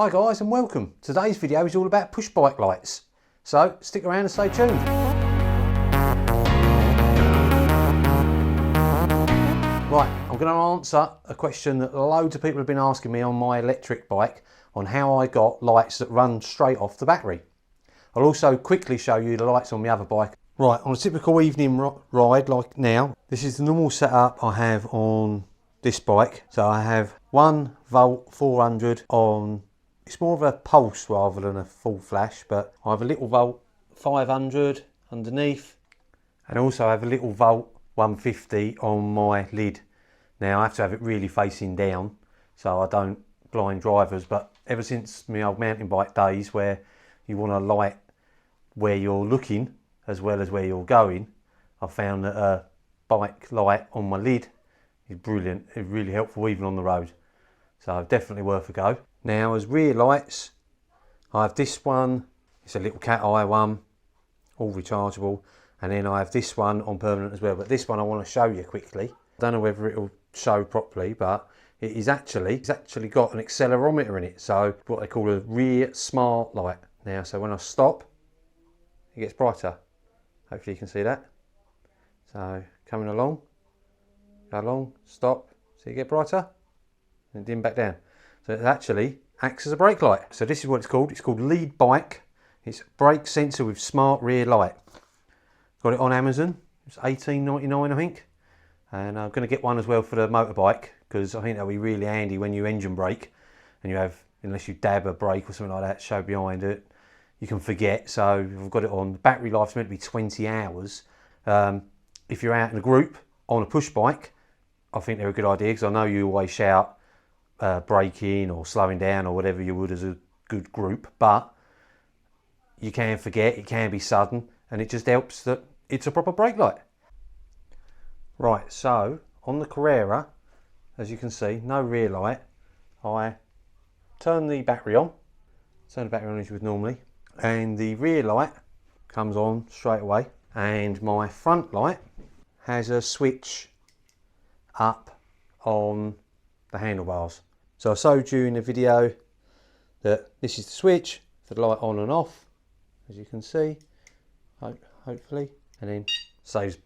Hi guys and welcome. Today's video is all about push bike lights. So stick around and stay tuned. Right, I'm going to answer a question that loads of people have been asking me on my electric bike on how I got lights that run straight off the battery. I'll also quickly show you the lights on my other bike. Right, on a typical evening ride like now, this is the normal setup I have on this bike. So I have 1 volt 400 on, it's more of a pulse rather than a full flash, but I have a little volt 500 underneath, and also I have a little volt 150 on my lid. Now I have to have it really facing down so I don't blind drivers, but ever since my old mountain bike days where you want a light where you're looking as well as where you're going, I found that a bike light on my lid is brilliant. It's really helpful even on the road, so definitely worth a go. Now as rear lights, I have this one, it's a little cat eye one, all rechargeable, and then I have this one on permanent as well, but this one I want to show you quickly. I don't know whether it'll show properly, but it's actually got an accelerometer in it, so what they call a rear smart light. Now so when I stop, it gets brighter. Hopefully you can see that. So coming along, go along, stop, so you get brighter, and dim back down. So it actually acts as a brake light. So this is what it's called. It's called Lead Bike. It's brake sensor with smart rear light. Got it on Amazon. It's $18.99 I think. And I'm going to get one as well for the motorbike, because I think that'll be really handy when you engine brake and you have, unless you dab a brake or something like that, show behind it, you can forget. So I've got it on. The battery life's meant to be 20 hours. If you're out in a group on a push bike, I think they're a good idea, because I know you always shout braking or slowing down or whatever you would as a good group, but you can forget, it can be sudden, and it just helps that it's a proper brake light. Right, so on the Carrera, as you can see, no rear light. I turn the battery on as you would normally, and the rear light comes on straight away, and my front light has a switch up on the handlebars. So I showed you in the video that this is the switch for the light on and off, as you can see, hopefully, and then saves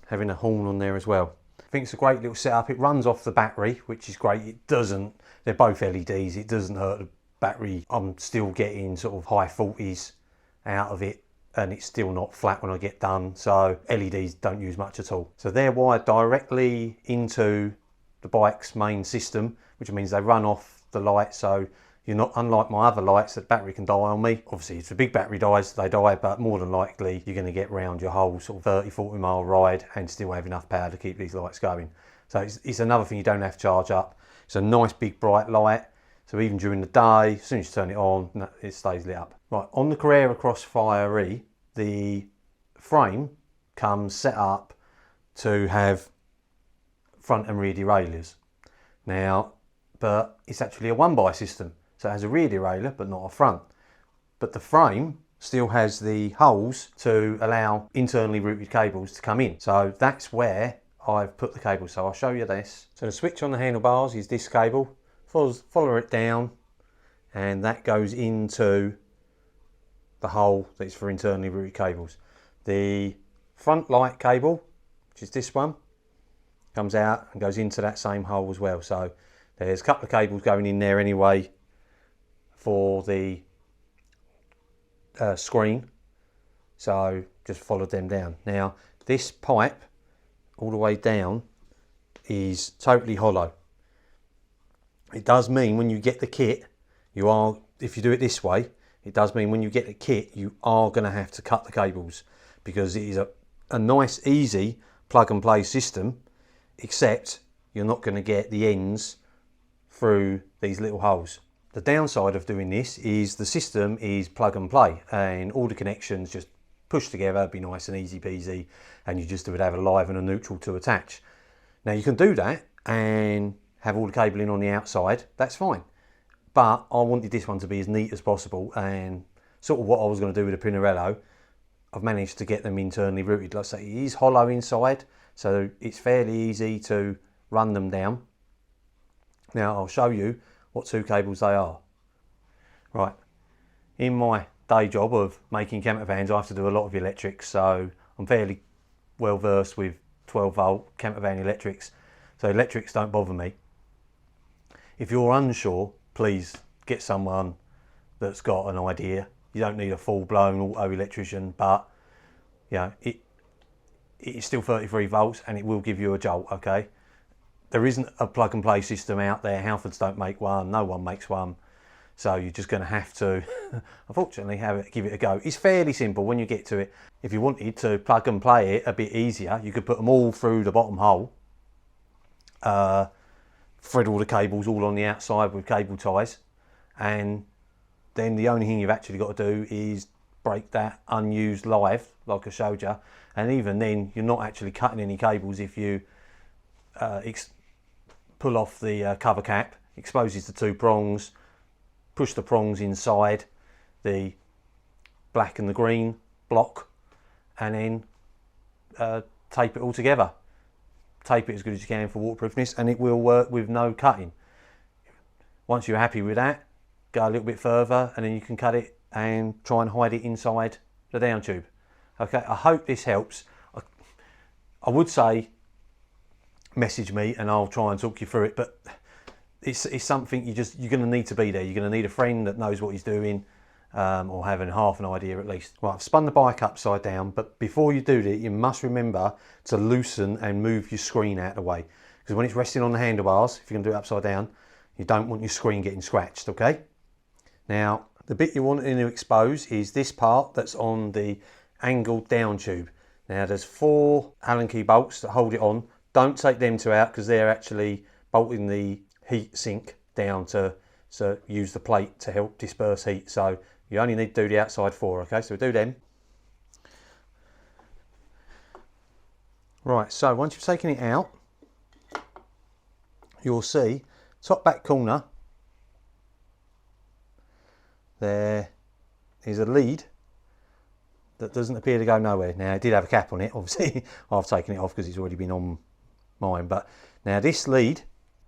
having a horn on there as well. I think it's a great little setup. It runs off the battery, which is great. It doesn't, they're both LEDs, it doesn't hurt the battery. I'm still getting sort of high 40s out of it, and it's still not flat when I get done, so LEDs don't use much at all. So they're wired directly into the bike's main system, which means they run off the light, so you're not, unlike my other lights, that battery can die on me. Obviously if the big battery dies, they die, but more than likely you're going to get round your whole sort of 30-40 mile ride and still have enough power to keep these lights going. So it's another thing you don't have to charge up. It's a nice big bright light, so even during the day, as soon as you turn it on, it stays lit up. Right, on the Carrera Crossfire E, the frame comes set up to have front and rear derailleurs. Now, but it's actually a one-by system, so it has a rear derailleur but not a front. But the frame still has the holes to allow internally routed cables to come in. So that's where I've put the cable. So I'll show you this. So the switch on the handlebars is this cable. Follow it down, and that goes into the hole that's for internally routed cables. The front light cable, which is this one, comes out and goes into that same hole as well. So there's a couple of cables going in there anyway for the screen, so just follow them down. Now this pipe all the way down is totally hollow. It does mean when you get the kit, if you do it this way, it does mean when you get the kit you are going to have to cut the cables, because it is a nice easy plug and play system, except you're not going to get the ends through these little holes. The downside of doing this is the system is plug and play, and all the connections just push together, be nice and easy peasy, and you just would have a live and a neutral to attach. Now you can do that and have all the cabling on the outside, that's fine. But I wanted this one to be as neat as possible, and sort of what I was going to do with the Pinarello, I've managed to get them internally routed. Like I say, it is hollow inside, so it's fairly easy to run them down. Now I'll show you what two cables they are. Right, in my day job of making camper vans, I have to do a lot of electrics, so I'm fairly well versed with 12 volt camper van electrics, so electrics don't bother me. If you're unsure, please get someone that's got an idea. You don't need a full-blown auto electrician, but you know, it is still 33 volts and it will give you a jolt, okay? There isn't a plug and play system out there. Halfords don't make one, no one makes one. So you're just going to have to, unfortunately, give it a go. It's fairly simple when you get to it. If you wanted to plug and play it a bit easier, you could put them all through the bottom hole, thread all the cables all on the outside with cable ties, and then the only thing you've actually got to do is break that unused live, like I showed you. And even then, you're not actually cutting any cables if you pull off the cover cap, exposes the two prongs, push the prongs inside the black and the green block, and then tape it all together. Tape it as good as you can for waterproofness, and it will work with no cutting. Once you're happy with that, go a little bit further and then you can cut it and try and hide it inside the down tube. Okay, I hope this helps. I would say message me and I'll try and talk you through it, but it's something you're going to need to be there. You're going to need a friend that knows what he's doing, or having half an idea at least. Right, I've spun the bike upside down, but before you do that, you must remember to loosen and move your screen out of the way, because when it's resting on the handlebars, if you're going to do it upside down, you don't want your screen getting scratched, okay? Now, the bit you want to expose is this part that's on the angled down tube. Now, there's 4 Allen key bolts that hold it on. Don't take them two out because they're actually bolting the heat sink down to use the plate to help disperse heat. So you only need to do the outside 4, okay? So we'll do them. Right, so once you've taken it out, you'll see top back corner, there is a lead that doesn't appear to go nowhere. Now, it did have a cap on it, obviously. I've taken it off because it's already been on mine. But now this lead,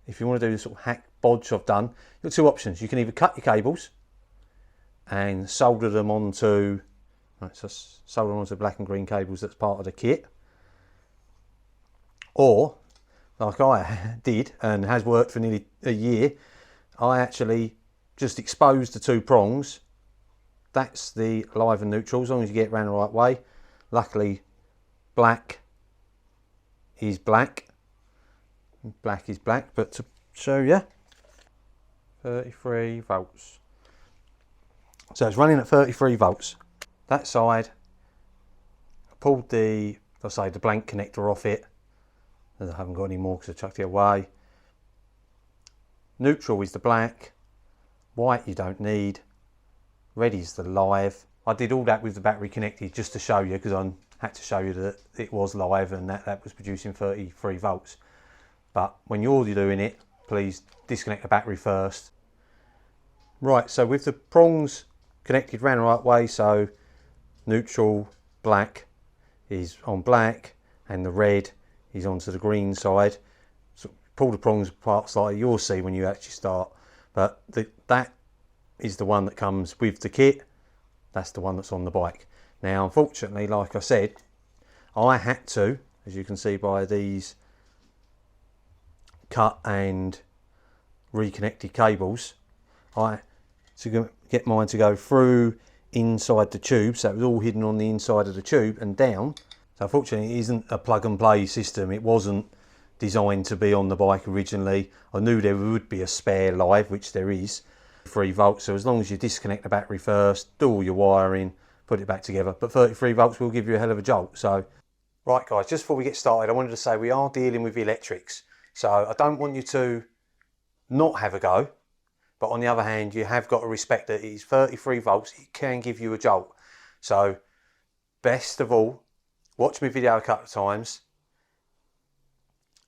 if you want to do the sort of hack bodge I've done, you've got 2 options. You can either cut your cables and solder them onto, right, so solder them onto black and green cables that's part of the kit. Or, like I did and has worked for nearly a year, I actually just exposed the 2 prongs. That's the live and neutral, as long as you get it around the right way. Luckily, black is black. Black is black, but to show you, 33 volts. So it's running at 33 volts. That side, I pulled the blank connector off it. I haven't got any more because I chucked it away. Neutral is the black. White you don't need. Red is the live. I did all that with the battery connected just to show you, because I had to show you that it was live and that was producing 33 volts. But when you're doing it, please disconnect the battery first. Right, so with the prongs connected round the right way, so neutral black is on black and the red is onto the green side. So pull the prongs apart slightly, you'll see when you actually start. But that is the one that comes with the kit. That's the one that's on the bike. Now, unfortunately, like I said, I had to, as you can see by these cut and reconnected cables, to get mine to go through inside the tube, so it was all hidden on the inside of the tube and down. So unfortunately, it isn't a plug and play system. It wasn't designed to be on the bike originally. I knew there would be a spare live, which there is, 3 volts. So as long as you disconnect the battery first, do all your wiring, put it back together. But 33 volts will give you a hell of a jolt. So, right guys, just before we get started, I wanted to say we are dealing with electrics. So I don't want you to not have a go. But on the other hand, you have got to respect that it is 33 volts. It can give you a jolt. So best of all, watch my video a couple of times.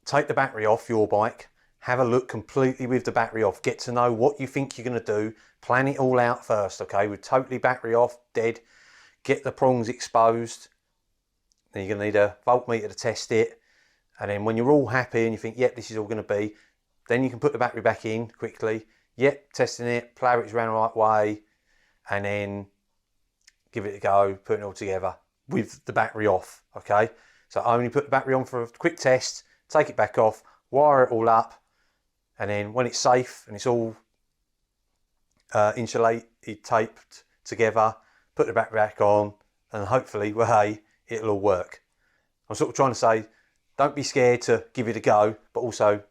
Take the battery off your bike. Have a look completely with the battery off. Get to know what you think you're going to do. Plan it all out first, okay? With totally battery off, dead. Get the prongs exposed. Then you're going to need a voltmeter to test it. And then when you're all happy and you think, yep, this is all going to be, then you can put the battery back in quickly. Yep, testing it, plough it around the right way, and then give it a go, put it all together with the battery off, okay? So I only put the battery on for a quick test, take it back off, wire it all up, and then when it's safe and it's all insulated, taped together, put the battery back on, and hopefully, well, hey, it'll all work. I'm sort of trying to say, don't be scared to give it a go, but also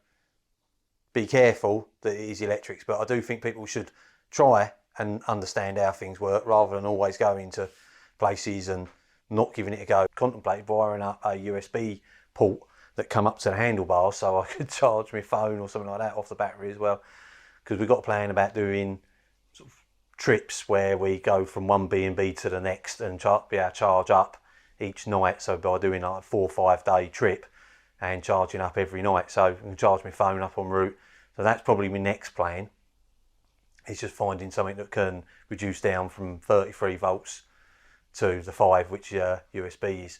be careful that it is electrics. But I do think people should try and understand how things work rather than always going to places and not giving it a go. Contemplate wiring up a USB port that come up to the handlebars so I could charge my phone or something like that off the battery as well, because we've got a plan about doing sort of trips where we go from one B&B to the next and be able to charge up each night. So by doing like a 4 or 5 day trip and charging up every night, so I can charge my phone up en route. So that's probably my next plan. It's just finding something that can reduce down from 33 volts to the 5, which USB is.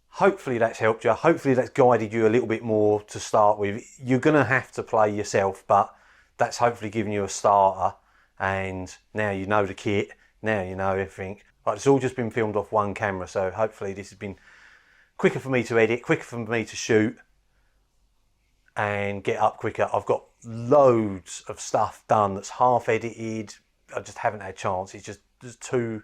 Hopefully that's helped you. Hopefully that's guided you a little bit more to start with. You're going to have to play yourself, but that's hopefully giving you a starter. And now you know the kit, now you know everything. But it's all just been filmed off one camera, so hopefully this has been quicker for me to edit, quicker for me to shoot, and get up quicker. I've got loads of stuff done that's half edited. I just haven't had a chance. It's just there's too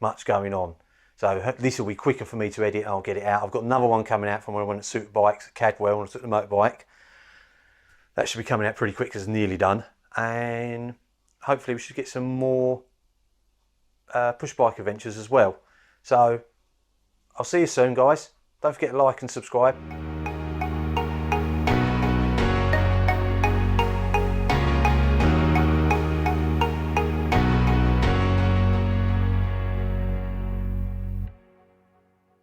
much going on. So this will be quicker for me to edit and I'll get it out. I've got another one coming out from when I went to Superbikes at Cadwell when I took the motorbike. That should be coming out pretty quick because it's nearly done. And hopefully we should get some more push bike adventures as well. So I'll see you soon, guys. Don't forget to like and subscribe.